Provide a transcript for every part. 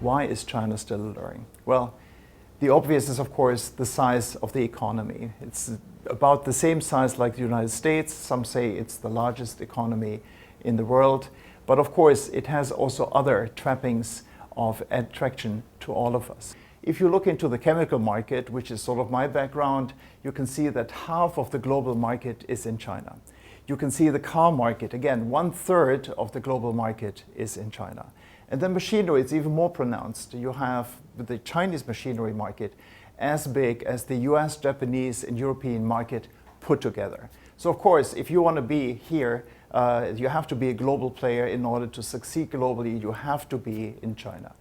Why is China still alluring? Well, the obvious is, of course, the size of the economy. It's about the same size like the United States. Some say it's the largest economy in the world. But of course, it has also other trappings of attraction to all of us. If you look into the chemical market, which is sort of my background, you can see that half of the global market is in China. You can see the car market, again, 1/3 of the global market is in China. And then machinery, it's even more pronounced. You have the Chinese machinery market as big as the US, Japanese, and European market put together. So of course, if you want to be here, you have to be a global player. In order to succeed globally, you have to be in China.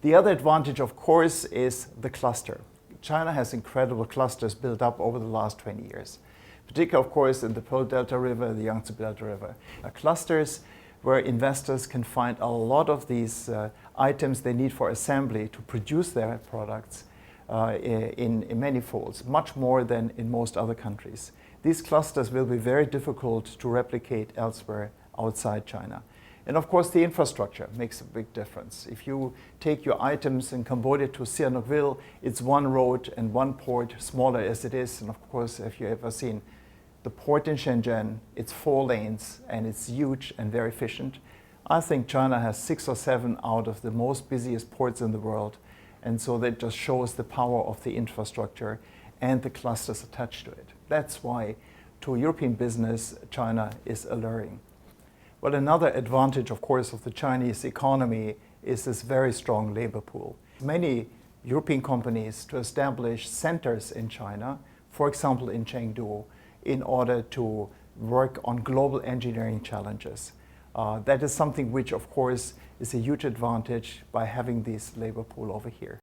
The other advantage, of course, is the cluster. China has incredible clusters built up over the last 20 years. Particularly, of course, in the Pearl Delta River, the Yangtze Delta River. Clusters where investors can find a lot of these items they need for assembly to produce their products in many folds, much more than in most other countries. These clusters will be very difficult to replicate elsewhere outside China. And of course, the infrastructure makes a big difference. If you take your items in Cambodia to Sihanoukville, it's one road and one port, smaller as it is. And of course, if you've ever seen the port in Shenzhen, it's 4 lanes and it's huge and very efficient. I think China has 6 or 7 out of the most busiest ports in the world. And so that just shows the power of the infrastructure and the clusters attached to it. That's why, to European business, China is alluring. Well, another advantage, of course, of the Chinese economy is this very strong labor pool. Many European companies to establish centers in China, for example in Chengdu, in order to work on global engineering challenges. That is something which, of course, is a huge advantage by having this labor pool over here.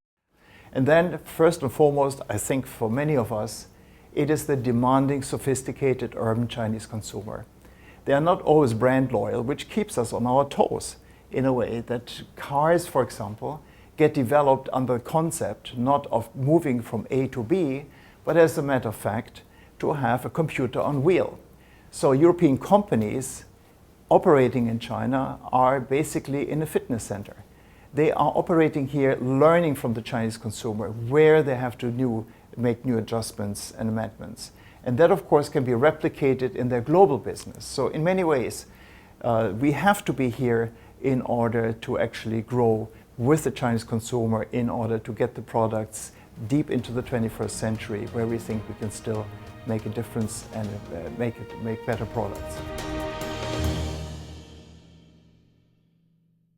And then, first and foremost, I think for many of us, it is the demanding, sophisticated urban Chinese consumer. They are not always brand loyal, which keeps us on our toes in a way that cars, for example, get developed under the concept not of moving from A to B, but as a matter of fact, to have a computer on wheel. So European companies operating in China are basically in a fitness center. They are operating here, learning from the Chinese consumer where they have to make new adjustments and amendments. And that, of course, can be replicated in their global business. So in many ways, we have to be here in order to actually grow with the Chinese consumer, in order to get the products deep into the 21st century, where we think we can still make a difference and make better products.